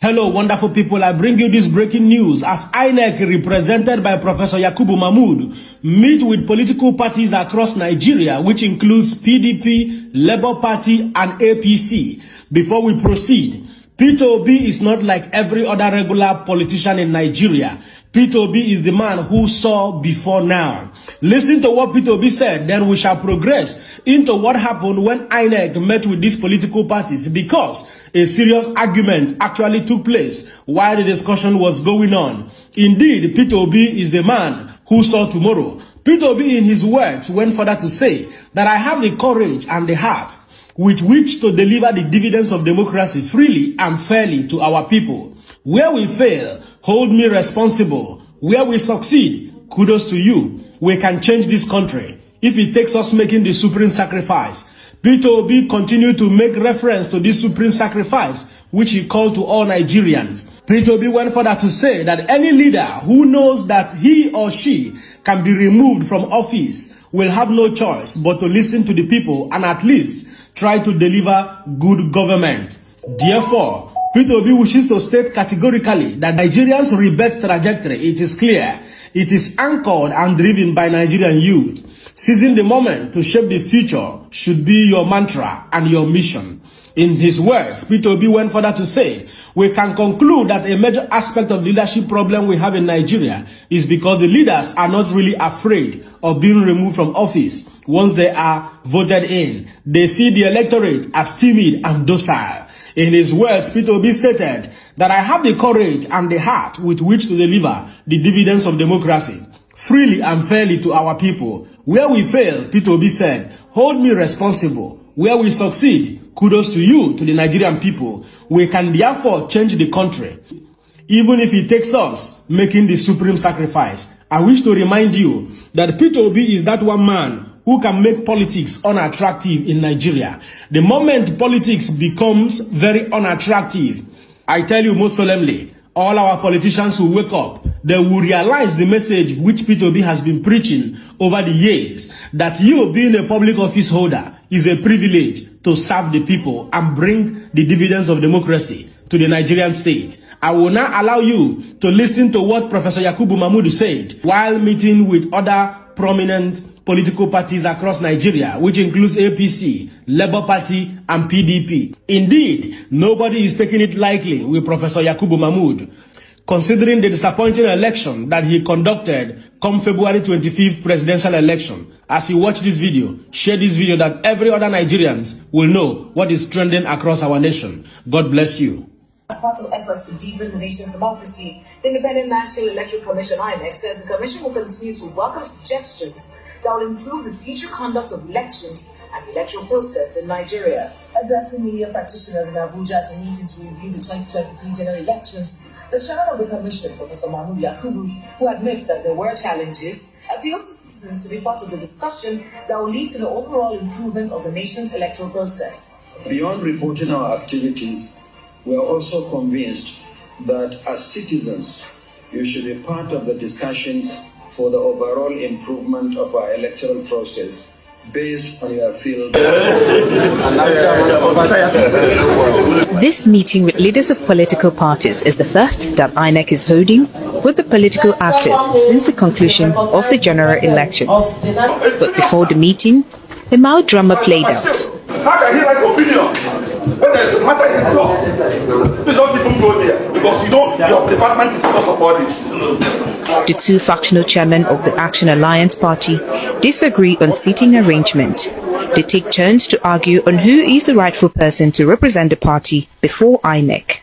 Hello, wonderful people. I bring you this breaking news as INEC, represented by Professor Yakubu Mahmood, meet with political parties across Nigeria, which includes PDP, Labour Party, and APC. Before we proceed, Peter Obi is not like every other regular politician in Nigeria. Peter Obi is the man who saw before now. Listen to what Peter Obi said, then we shall progress into what happened when INEC met with these political parties, because a serious argument actually took place while the discussion was going on. Indeed, Peter Obi is the man who saw tomorrow. Peter Obi, in his words, went further to say that I have the courage and the heart with which to deliver the dividends of democracy freely and fairly to our people. Where we fail, hold me responsible. Where we succeed, kudos to you. We can change this country if it takes us making the supreme sacrifice. Peter Obi continued to make reference to this supreme sacrifice, which he called to all Nigerians. Peter Obi went further to say that any leader who knows that he or she can be removed from office will have no choice but to listen to the people and at least try to deliver good government. Therefore, Peter Obi wishes to state categorically that Nigerians' rebirth trajectory, it is clear, it is anchored and driven by Nigerian youth. Seizing the moment to shape the future should be your mantra and your mission. In his words, Peter Obi went further to say, we can conclude that a major aspect of the leadership problem we have in Nigeria is because the leaders are not really afraid of being removed from office once they are voted in. They see the electorate as timid and docile. In his words, Peter Obi stated that I have the courage and the heart with which to deliver the dividends of democracy freely and fairly to our people. Where we fail, Peter Obi said, hold me responsible. Where we succeed, kudos to you, to the Nigerian people. We can therefore change the country, even if it takes us making the supreme sacrifice. I wish to remind you that Peter Obi is that one man who can make politics unattractive in Nigeria. The moment politics becomes very unattractive, I tell you most solemnly, all our politicians will wake up. They will realize the message which Peter Obi has been preaching over the years, that you being a public office holder is a privilege to serve the people and bring the dividends of democracy to the Nigerian state. I will now allow you to listen to what Professor Yakubu Mahmood said while meeting with other prominent political parties across Nigeria, which includes APC, Labour Party, and PDP. Indeed, nobody is taking it lightly with Professor Yakubu Mahmood, considering the disappointing election that he conducted come February 25th presidential election. As you watch this video, share this video that every other Nigerians will know what is trending across our nation. God bless you. As part of efforts to deepen the nation's democracy, the Independent National Electoral Commission (INEC) says the commission will continue to welcome suggestions that will improve the future conduct of elections and the electoral process in Nigeria. Addressing media practitioners in Abuja at a meeting to review the 2023 general elections, the chairman of the commission, Professor Mahmood Yakubu, who admits that there were challenges, appealed to citizens to be part of the discussion that will lead to the overall improvement of the nation's electoral process. Beyond reporting our activities, we are also convinced that as citizens, you should be part of the discussion for the overall improvement of our electoral process based on your field. This meeting with leaders of political parties is the first that INEC is holding with the political actors since the conclusion of the general elections. But before the meeting, a mild drama played out. How can he write opinion when there is a matter is in law? Please don't even go there, because you know your department is because of all this. The two factional chairmen of the Action Alliance party disagree on seating arrangement. They take turns to argue on who is the rightful person to represent the party before INEC.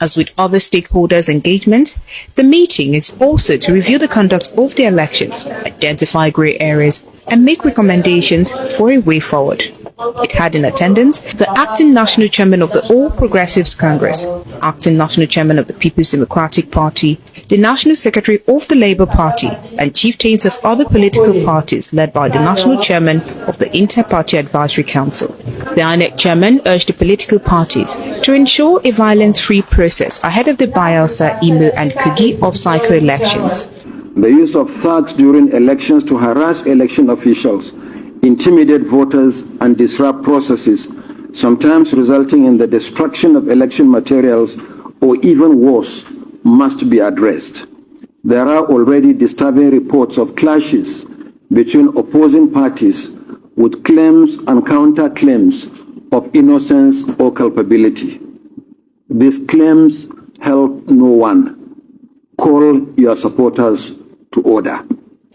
As with other stakeholders' engagement, the meeting is also to review the conduct of the elections, identify grey areas, and make recommendations for a way forward. It had in attendance the acting national chairman of the All Progressives Congress, acting national chairman of the People's Democratic Party, the national secretary of the Labour Party, and chieftains of other political parties led by the national chairman of the Inter-Party Advisory Council. The INEC chairman urged the political parties to ensure a violence-free process ahead of the Bayelsa, Imo, and Kogi off-cycle elections. The use of thugs during elections to harass election officials, intimidate voters, and disrupt processes sometimes resulting in the destruction of election materials or even worse, must be addressed. There are already disturbing reports of clashes between opposing parties with claims and counterclaims of innocence or culpability. These claims help no one. Call your supporters to order.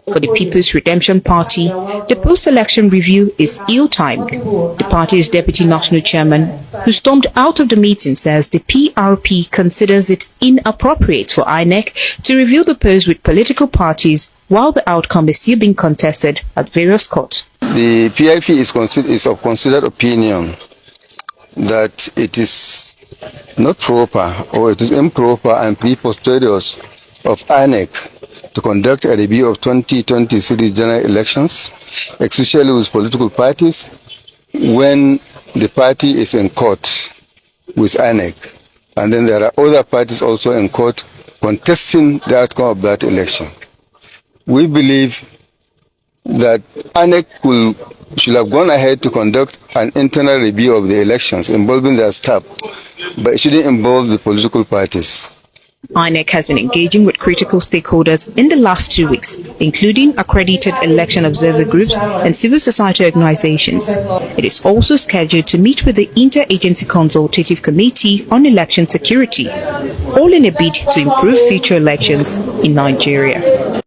For the People's Redemption Party, the post-election review is ill-timed. The party's deputy national chairman, who stormed out of the meeting, says the PRP considers it inappropriate for INEC to review the polls with political parties while the outcome is still being contested at various courts. The PRP is of considered opinion that it is not proper or it is improper and preposterous of INEC to conduct a review of 2020 city general elections, especially with political parties, when the party is in court with INEC. And then there are other parties also in court contesting the outcome of that election. We believe that INEC should have gone ahead to conduct an internal review of the elections involving their staff, but it shouldn't involve the political parties. INEC has been engaging with critical stakeholders in the last 2 weeks, including accredited election observer groups and civil society organizations. It is also scheduled to meet with the Interagency Consultative Committee on Election Security, all in a bid to improve future elections in Nigeria.